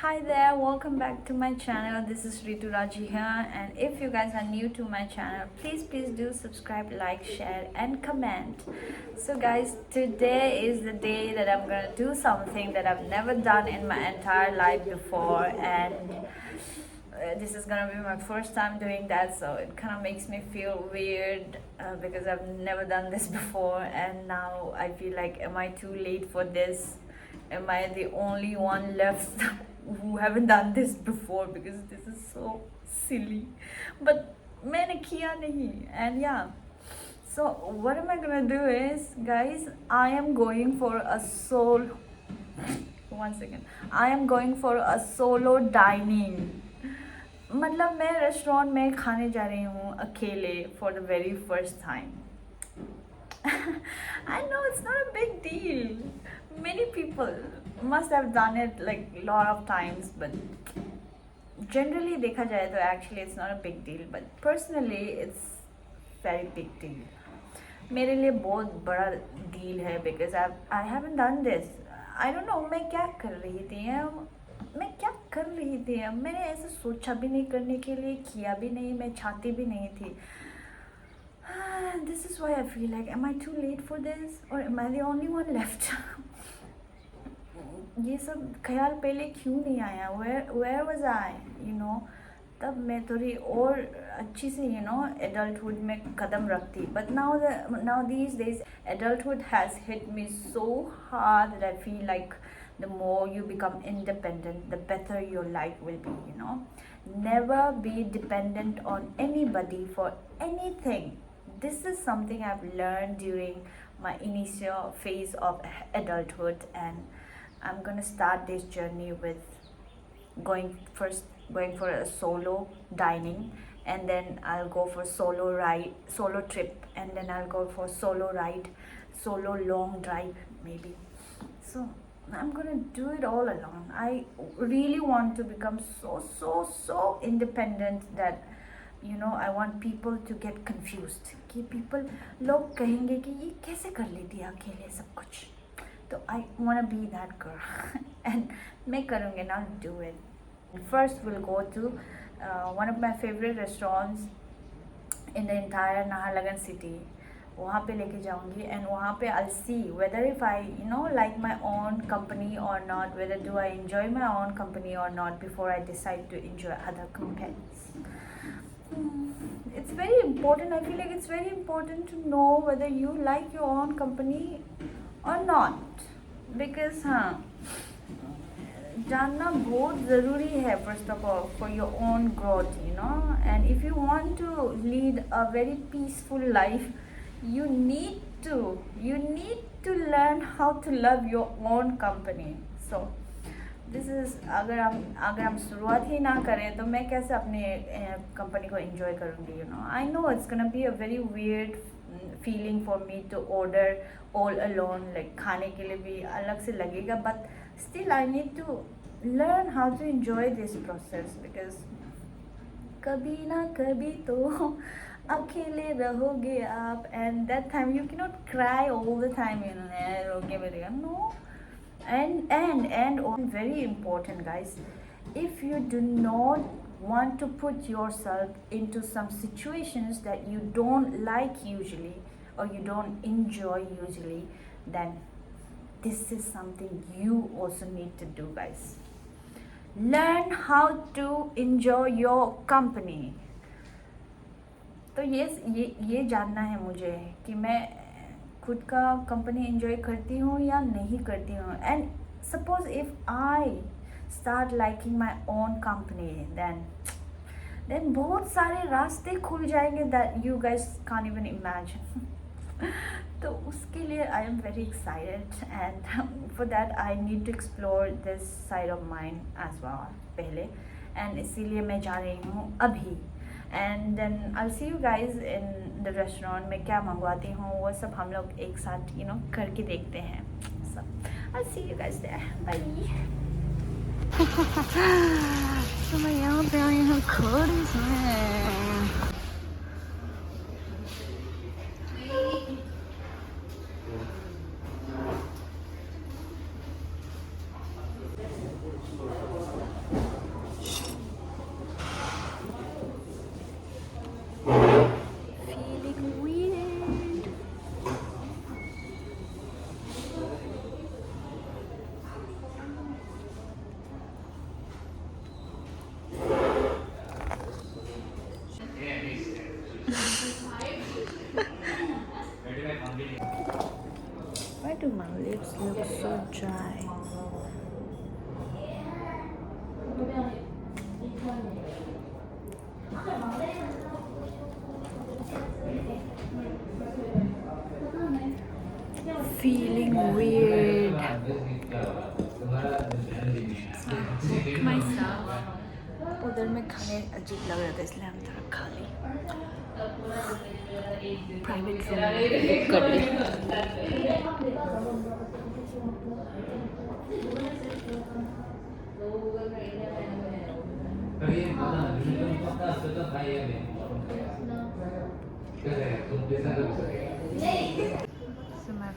Hi there, welcome back to my channel. This is Ritu Raji here, and if you guys are new to my channel, please do subscribe, like, share, and comment. So, guys, today is the day that I'm gonna do something that I've never done in my entire life before, and this is gonna be my first time doing that, so it kind of makes me feel weird because I've never done this before, and now I feel like, am I too late for this? Am I the only one left who haven't done this before? Because this is so silly. But मैंने किया नहीं, and yeah. So what am I gonna do is, guys, I am going for a solo. One second. I am going for a solo dining. मतलब मैं restaurant में खाने जा रही हूँ अकेले for the very first time. I know it's not a big deal. Many people must have done it like a lot of times, but generally देखा जाए तो actually it's not a big deal, but personally it's very big deal. मेरे लिए बहुत बड़ा deal है because I haven't done this. I don't know मैं क्या कर रही थी, मैंने ऐसा सोचा भी नहीं करने के लिए, किया भी नहीं, मैं चाहती भी नहीं थी. This is why I feel like, am I too late for this or am I the only one left? ये सब ख्याल पहले क्यों नहीं आया? Where was I? You know, तब मैं थोड़ी और अच्छी से adulthood में कदम रखती. But now these days adulthood has hit me so hard that I feel like the more you become independent, the better your life will be. Never be dependent on anybody for anything. This is something I've learned during my initial phase of adulthood, and I'm gonna start this journey with going for a solo dining, and then I'll go for solo trip, and then I'll go for solo ride, solo long drive maybe. So I'm gonna do it all alone. I really want to become so independent that I want people to get confused कि लोग कहेंगे कि ये कैसे कर लेती है अकेले सब कुछ. तो I wanna be that girl and मैं करूँगी and I'll do it. First we'll go to one of my favorite restaurants in the entire Naharlagan city. वहाँ पे लेके जाऊँगी and वहाँ पे I'll see whether if I like my own company or not, whether do I enjoy my own company or not before I decide to enjoy other companies. It's very important. I feel like it's very important to know whether you like your own company or not, because जानना बहुत ज़रूरी है first of all for your own growth, and if you want to lead a very peaceful life, you need to learn how to love your own company. So this is अगर हम शुरुआत ही ना करें तो मैं कैसे अपने कंपनी को enjoy करूँगी. I know it's gonna be a very weird feeling for me to order all alone, like खाने के लिए भी अलग से लगेगा, but still I need to learn how to enjoy this process, because कभी ना कभी तो अकेले रहोगे आप, and that time you cannot cry all the time, रोके बैठेगा. No. And very important, guys, if you do not want to put yourself into some situations that you don't like usually or you don't enjoy usually, then this is something you also need to do, guys. Learn how to enjoy your company. तो ये जानना है मुझे कि मैं खुद का company enjoy करती हूँ या नहीं करती हूँ. And suppose if I start liking my own company, then बहुत सारे रास्ते खुल जाएंगे that you guys can't even imagine. तो उसके लिए I am very excited, and for that I need to explore this side of mind as well पहले, एंड इसीलिए मैं जा रही हूँ अभी. And then I'll see you guys in the restaurant. मैं क्या मंगवाती हूँ वो सब हम लोग एक साथ करके देखते हैं. So I'll see you guys there. Bye. तो मैं यहाँ पे आई हूँ खोरीस में. weird. Myself. उधर में खाने अजीब लग रहा था इसलिए हम थोड़ा खा ली। प्राइवेट रूम कर ली। So my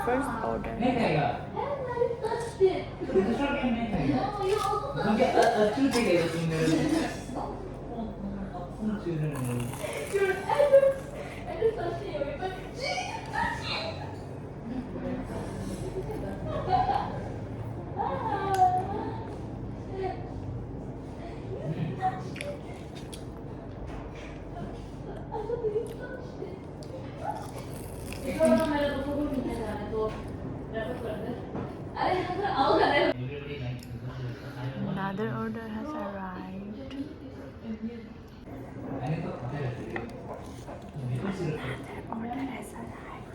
first order. Another order has arrived. Another order has arrived.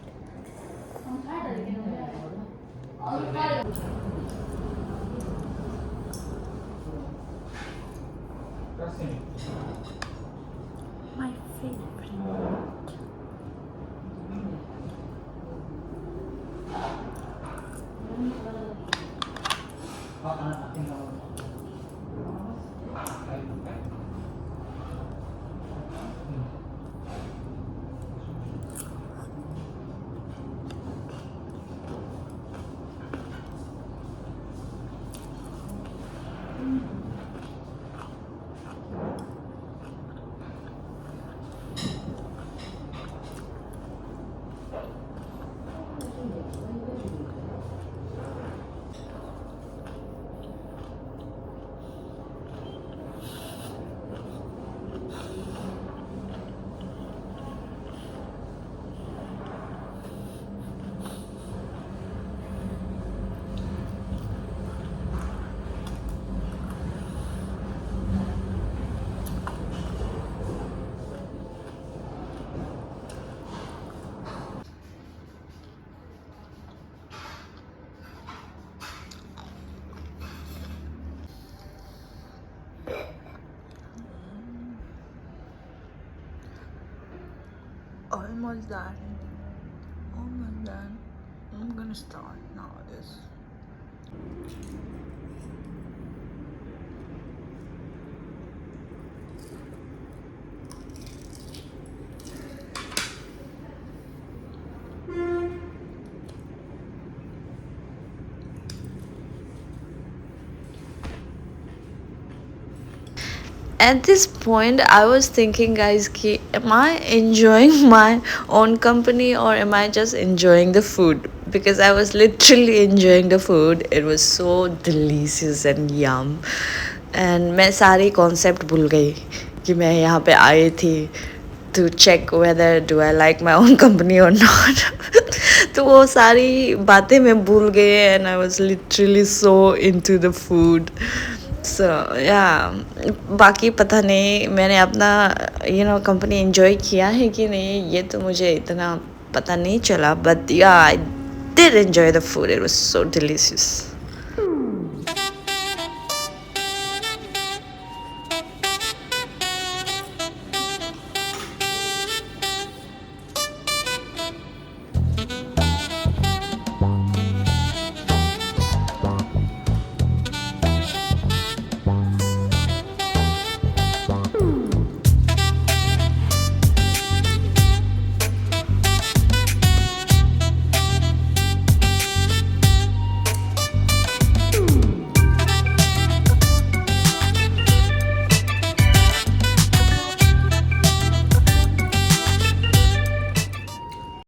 My favorite. Almost done. Almost done. I'm gonna start now this. At this point I was thinking, guys, ki am I enjoying my own company or am I just enjoying the food? Because I was literally enjoying the food. It was so delicious and yum. And मैं सारी concept भूल गई कि मैं यहाँ पे आई थी to check whether do I like my own company or not. तो वो सारी बातें मैं भूल गई and I was literally so into the food. So yeah, बाकी पता नहीं मैंने अपना कंपनी enjoy किया है कि नहीं, ये तो मुझे इतना पता नहीं चला, but yeah, I did enjoy the food. It was so delicious.